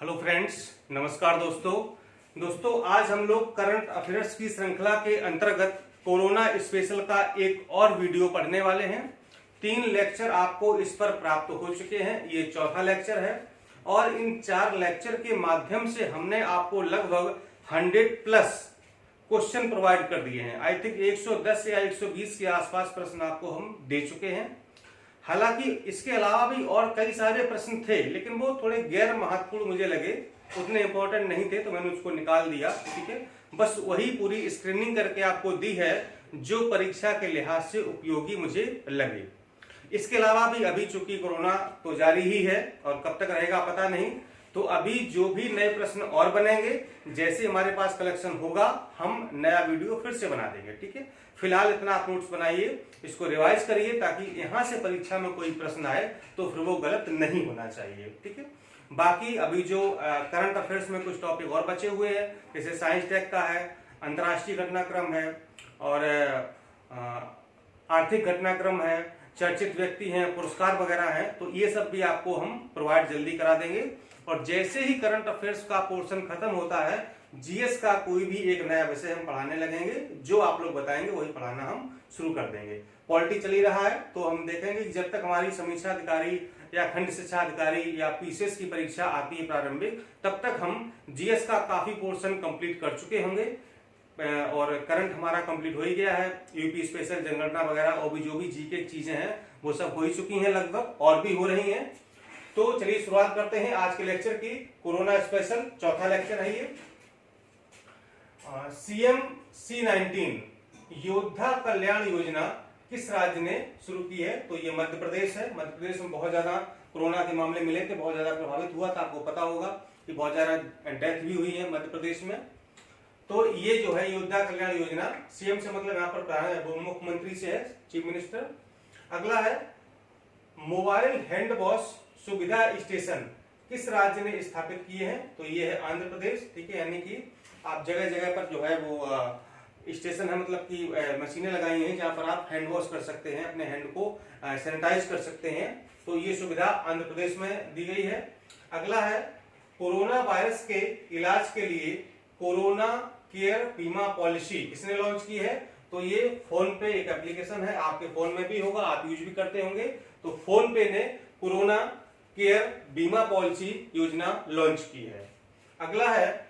Hello friends, नमस्कार दोस्तों आज हम लोग करंट अफेयर्स की श्रृंखला के अंतर्गत कोरोना स्पेशल का एक और वीडियो पढ़ने वाले हैं। 3 लेक्चर आपको इस पर प्राप्त हो चुके हैं, ये चौथा लेक्चर है और इन 4 लेक्चर के माध्यम से हमने आपको लगभग 100+ क्वेश्चन प्रोवाइड कर दिए हैं। आई थिंक 110 या 120 के आसपास प्रश्न आपको हम दे चुके हैं। हालांकि इसके अलावा भी और कई सारे प्रश्न थे, लेकिन वो थोड़े गैर महत्वपूर्ण मुझे लगे, उतने इंपॉर्टेंट नहीं थे, तो मैंने उसको निकाल दिया। ठीक है, बस वही पूरी स्क्रीनिंग करके आपको दी है जो परीक्षा के लिहाज से उपयोगी मुझे लगे। इसके अलावा भी अभी चूंकि कोरोना तो जारी ही है और कब तक रहेगा पता नहीं, तो अभी जो भी नए प्रश्न और बनेंगे, जैसे हमारे पास कलेक्शन होगा हम नया वीडियो फिर से बना देंगे। ठीक है, फिलहाल इतना आप नोट्स बनाइए, इसको रिवाइज करिए ताकि यहां से परीक्षा में कोई प्रश्न आए तो फिर वो गलत नहीं होना चाहिए। ठीक है, बाकी अभी जो करंट अफेयर्स में कुछ टॉपिक और बचे हुए हैं, जैसे साइंस टेक का है, अंतर्राष्ट्रीय घटनाक्रम है और आर्थिक घटनाक्रम है, चर्चित व्यक्ति हैं, पुरस्कार वगैरह हैं, तो ये सब भी आपको हम प्रोवाइड जल्दी करा देंगे। और जैसे ही करंट अफेयर्स का पोर्शन खत्म होता है, जीएस का कोई भी एक नया विषय हम पढ़ाने लगेंगे, जो आप लोग बताएंगे वही पढ़ाना हम शुरू कर देंगे। पॉलिटी चल ही रहा है, तो हम देखेंगे कि जब तक हमारी समीक्षा अधिकारी या खंड शिक्षा अधिकारी या पीसीएस की परीक्षा आती है प्रारंभिक, तब तक हम जीएस का काफी पोर्शन कंप्लीट कर चुके होंगे और करंट हमारा कंप्लीट हो ही गया है। यूपी स्पेशल, जनगणना वगैरह और भी जो भी जीके चीजें हैं वो सब हो ही चुकी हैं लगभग, और भी हो रही हैं। तो चलिए शुरुआत करते हैं आज के लेक्चर की। कोरोना स्पेशल चौथा लेक्चर है ये। सीएम C19 योद्धा कल्याण योजना किस राज्य ने शुरू की है? तो ये मध्य प्रदेश है। मध्य प्रदेश में बहुत ज्यादा कोरोना के मामले मिले थे, बहुत ज्यादा प्रभावित हुआ था, आपको पता होगा कि बहुत ज्यादा डेथ भी हुई है मध्य प्रदेश में। तो ये जो है योद्धा कल्याण योजना, सीएम से मतलब यहाँ पर मुख्यमंत्री से है, चीफ मिनिस्टर। अगला है मोबाइल हैंड वॉश सुविधा स्टेशन किस राज्य ने स्थापित किए हैं? तो ये है आंध्र प्रदेश। ठीक है, यानी कि आप जगह जगह पर जो है वो स्टेशन है, मतलब कि मशीनें लगाई हैं जहां पर आप हैंड वॉश कर सकते हैं, अपने हैंड को सैनिटाइज कर सकते हैं। तो ये सुविधा आंध्र प्रदेश में दी गई है। अगला है कोरोना वायरस के इलाज के लिए कोरोना केयर बीमा पॉलिसी किसने लॉन्च की है? तो ये फोन पे एक एप्लीकेशन है, आपके फोन में भी होगा, आप यूज भी करते होंगे। तो फोन पे ने कोरोना केयर बीमा पॉलिसी योजना लॉन्च की है। अगला है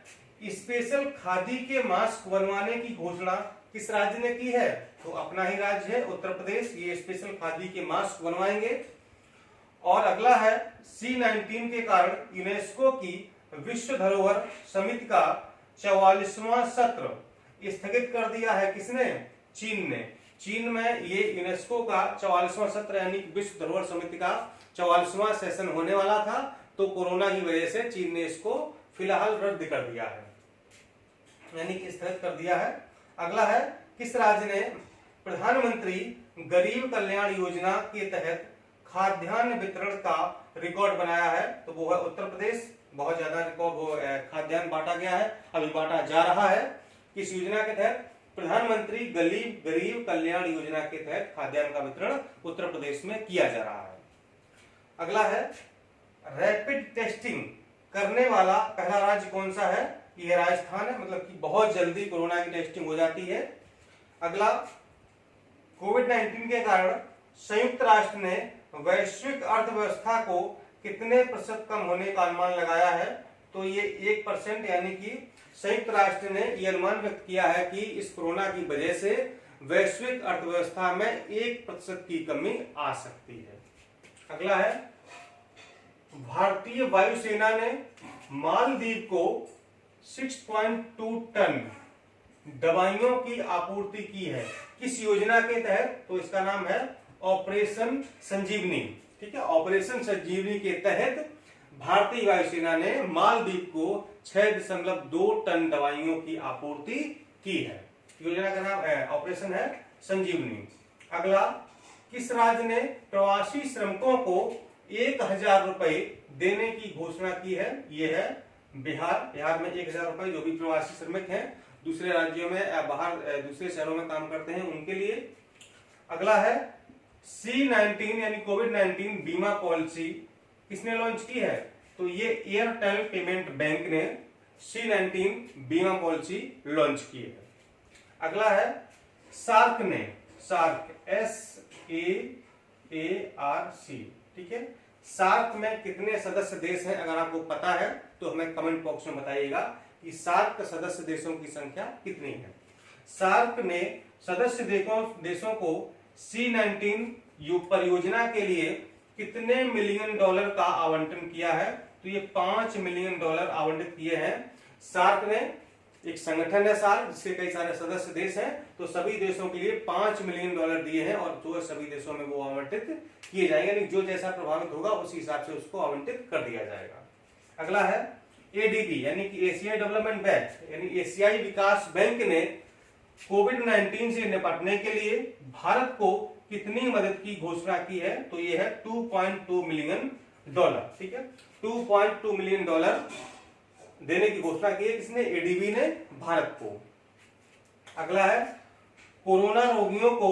स्पेशल खादी के मास्क बनवाने की घोषणा किस राज्य ने की है? तो अपना ही राज्य है उत्तर प्रदेश, ये स्पेशल खादी के मास्क बनवाएंगे। और अगला है C19 के कारण यूनेस्को की विश्व धरोहर समिति का 44वां सत्र स्थगित कर दिया है किसने? चीन ने। चीन में ये यूनेस्को का 44वां सत्र यानी विश्व धरोहर समिति का 44वां सेशन होने वाला था, तो कोरोना की वजह से चीन ने इसको फिलहाल रद्द कर दिया है, यानी कि स्थगित कर दिया है। अगला है किस राज्य ने प्रधानमंत्री गरीब कल्याण योजना के तहत खाद्यान्न वितरण का रिकॉर्ड बनाया है? तो वो है उत्तर प्रदेश। बहुत ज्यादा रिकॉर्ड खाद्यान्न बांटा गया है, अभी बांटा जा रहा है। किस योजना के तहत? प्रधानमंत्री गरीब कल्याण योजना के तहत खाद्यान्न का वितरण उत्तर प्रदेश में किया जा रहा है। अगला है रैपिड टेस्टिंग करने वाला पहला राज्य कौन सा है? यह राजस्थान है, मतलब कि बहुत जल्दी कोरोना की टेस्टिंग हो जाती है। अगला कोविड-19 के कारण संयुक्त राष्ट्र ने वैश्विक अर्थव्यवस्था को कितने प्रतिशत कम होने का अनुमान लगाया है? तो ये 1%, यानी कि संयुक्त राष्ट्र ने यह अनुमान व्यक्त किया है कि इस कोरोना की वजह से वैश्विक अर्थव्यवस्था में 1% की कमी आ सकती है। अगला है भारतीय वायुसेना ने मालदीव को 6.2 टन दवाइयों की आपूर्ति की है किस योजना के तहत? तो इसका नाम है ऑपरेशन संजीवनी। ठीक है, ऑपरेशन संजीवनी के तहत भारतीय वायुसेना ने मालदीव को 6.2 टन दवाइयों की आपूर्ति की है। योजना का नाम ऑपरेशन है संजीवनी। अगला किस राज्य ने प्रवासी श्रमिकों को 1000 रुपए देने की घोषणा की है? यह है बिहार। बिहार में 1000 रुपए जो भी प्रवासी श्रमिक हैं, दूसरे राज्यों में बाहर दूसरे शहरों में काम करते हैं, उनके लिए। अगला है C19 यानी कोविड-19 बीमा पॉलिसी किसने लॉन्च की है? तो ये एयरटेल पेमेंट बैंक ने C19 बीमा पॉलिसी लॉन्च की है। अगला है सार्क ने, सार्क SAARC, ठीक है। सार्क में कितने सदस्य देश हैं? अगर आपको पता है तो हमें कमेंट बॉक्स में बताइएगा कि सार्क सदस्य देशों की संख्या कितनी है। सार्क ने सदस्य देशों को C19 परियोजना के लिए कितने मिलियन डॉलर का आवंटन किया है? तो ये $5 मिलियन आवंटित किए हैं। सार्क ने एक संगठन है सार्क, जिसके कई सारे सदस्य देश हैं, तो सभी देशों के लिए $5 मिलियन दिए हैं और जो सभी देशों में वो आवंटित किए जाएंगे, यानी जो जैसा प्रभावित होगा उसी हिसाब से उसको आवंटित कर दिया जाएगा। अगला है ADB यानी कि एशियाई डेवलपमेंट बैंक यानी एशियाई विकास बैंक ने कोविड-19 से निपटने के लिए भारत को कितनी मदद की घोषणा की है? तो ये है $2.2 मिलियन, ठीक है। $2.2 मिलियन देने की घोषणा की है किसने? ADB ने भारत को। अगला है कोरोना रोगियों को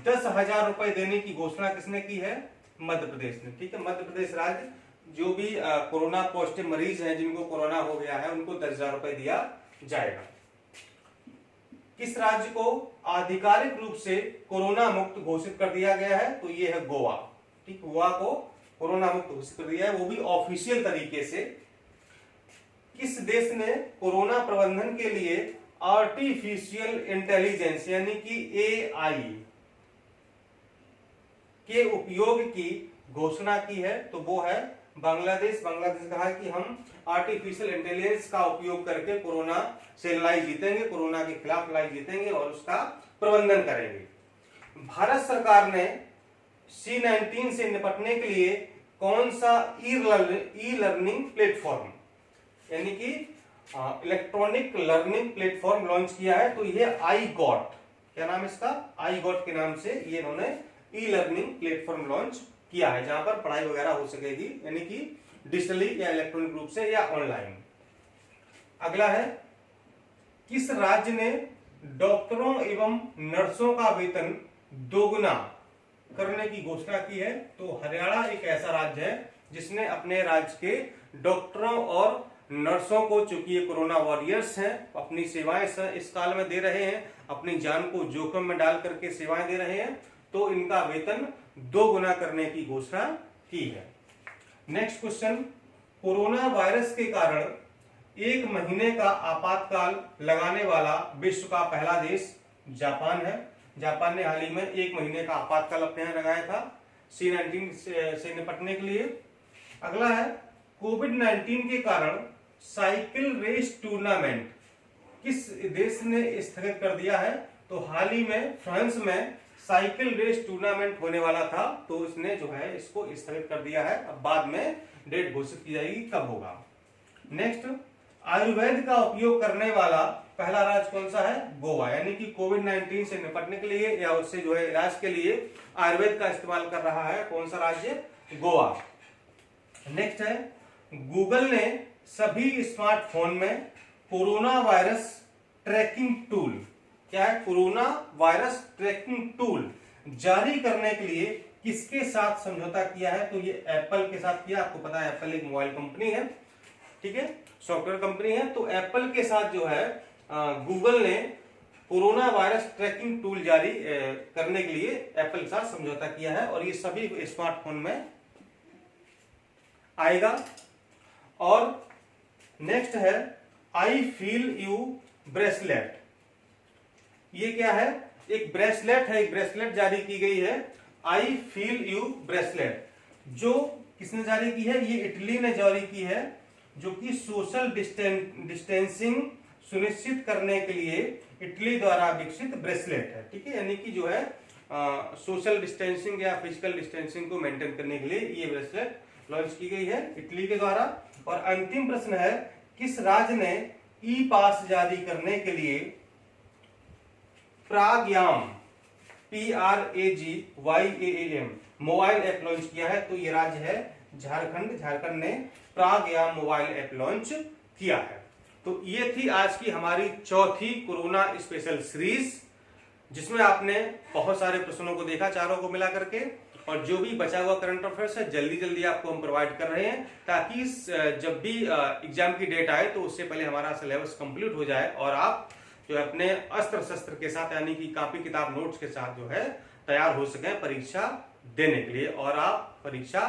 10,000 रुपए देने की घोषणा किसने की है? मध्य प्रदेश ने, ठीक है। मध्य प्रदेश राज्य जो भी कोरोना पॉजिटिव मरीज हैं, जिनको कोरोना हो गया है, उनको 10,000 रुपए दिया जाएगा। किस राज्य को आधिकारिक रूप से कोरोना मुक्त घोषित कर दिया गया है? तो ये है गोवा, ठीक। गोवा को कोरोना मुक्त घोषित कर दिया है, वो भी ऑफिशियल तरीके से। किस देश ने कोरोना प्रबंधन के लिए आर्टिफिशियल इंटेलिजेंस यानी कि AI के उपयोग की घोषणा की है? तो वो है बांग्लादेश। बांग्लादेश कहा कि हम आर्टिफिशियल इंटेलिजेंस का उपयोग करके कोरोना से लड़ाई जीतेंगे, कोरोना के खिलाफ लड़ाई जीतेंगे और उसका प्रबंधन करेंगे। भारत सरकार ने C19 से निपटने के लिए कौन सा ई लर्निंग प्लेटफॉर्म यानी कि इलेक्ट्रॉनिक लर्निंग प्लेटफॉर्म लॉन्च किया है? तो ये iGOT, क्या नाम है इसका? iGOT के नाम से ये इन्होंने ई लर्निंग प्लेटफॉर्म लॉन्च किया है, जहां पर पढ़ाई वगैरह हो सकेगी, यानी कि डिजिटली या इलेक्ट्रॉनिक रूप से या ऑनलाइन। अगला है किस राज्य ने डॉक्टरों एवं नर्सों का वेतन दोगुना करने की घोषणा की है? तो हरियाणा एक ऐसा राज्य है जिसने अपने राज्य के डॉक्टरों और नर्सों को, चूंकि ये कोरोना वॉरियर्स हैं, अपनी सेवाएं इस काल में दे रहे हैं, अपनी जान को जोखिम में डाल करके सेवाएं दे रहे हैं, तो इनका वेतन 2 गुना करने की घोषणा की है। नेक्स्ट क्वेश्चन, कोरोना वायरस के कारण 1 महीने का आपातकाल लगाने वाला विश्व का पहला देश जापान है। जापान ने हाल ही में 1 महीने का आपातकाल अपने यहां लगाया था C19 से निपटने के लिए। अगला है कोविड-19 के कारण साइकिल रेस टूर्नामेंट किस देश ने स्थगित कर दिया है? तो हाल ही में फ्रांस में साइकिल रेस टूर्नामेंट होने वाला था, तो इसने जो है इसको स्थगित कर दिया है। अब बाद में डेट घोषित की जाएगी कब होगा। नेक्स्ट, आयुर्वेद का उपयोग करने वाला पहला राज्य कौन सा है? गोवा, यानी कि कोविड-19 से निपटने के लिए या उससे जो है इलाज के लिए आयुर्वेद का इस्तेमाल कर रहा है कौन सा राज्य? गोवा। नेक्स्ट है गूगल ने सभी स्मार्टफोन में कोरोना वायरस ट्रैकिंग टूल, क्या है? कोरोना वायरस ट्रैकिंग टूल जारी करने के लिए किसके साथ समझौता किया है? तो ये एप्पल के साथ किया। आपको पता है एप्पल एक मोबाइल कंपनी है, ठीक है, सॉफ्टवेयर कंपनी है। तो एप्पल के साथ जो है गूगल ने कोरोना वायरस ट्रैकिंग टूल जारी करने के लिए एप्पल के साथ समझौता किया है और ये सभी स्मार्टफोन में आएगा। और नेक्स्ट है आई फील यू ब्रेसलेट। ये क्या है? एक ब्रेसलेट है, एक ब्रेसलेट जारी की गई है, आई फील यू ब्रेसलेट, जो किसने जारी की है? ये इटली ने जारी की है, जो कि सोशल डिस्टेंसिंग सुनिश्चित करने के लिए इटली द्वारा विकसित ब्रेसलेट है, ठीक है। यानी कि जो है सोशल डिस्टेंसिंग या फिजिकल डिस्टेंसिंग को मेंटेन करने के लिए ये ब्रेसलेट लॉन्च की गई है इटली के द्वारा। और अंतिम प्रश्न है किस राज्य ने ई पास जारी करने के लिए प्रागयाम PRAGYAAM मोबाइल ऐप लॉन्च किया है? तो ये राज्य है झारखंड। झारखंड ने प्रागयाम मोबाइल ऐप लॉन्च किया है। तो ये थी आज की हमारी चौथी कोरोना स्पेशल सीरीज, जिसमें आपने बहुत सारे प्रश्नों को देखा, चारों को मिला करके। और जो भी बचा हुआ करंट अफेयर्स है जल्दी जल्दी आपको हम प्रोवाइड कर रहे हैं, ताकि जब भी एग्जाम की डेट आए तो उससे पहले हमारा सिलेबस कंप्लीट हो जाए और आप जो अपने अस्त्र शस्त्र के साथ यानी कि कॉपी किताब नोट्स के साथ जो है तैयार हो सकें परीक्षा देने के लिए, और आप परीक्षा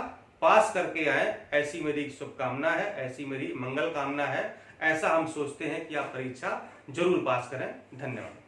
पास करके आए, ऐसी मेरी शुभकामना है, ऐसी मेरी मंगल कामना है। ऐसा हम सोचते हैं कि आप परीक्षा जरूर पास करें। धन्यवाद।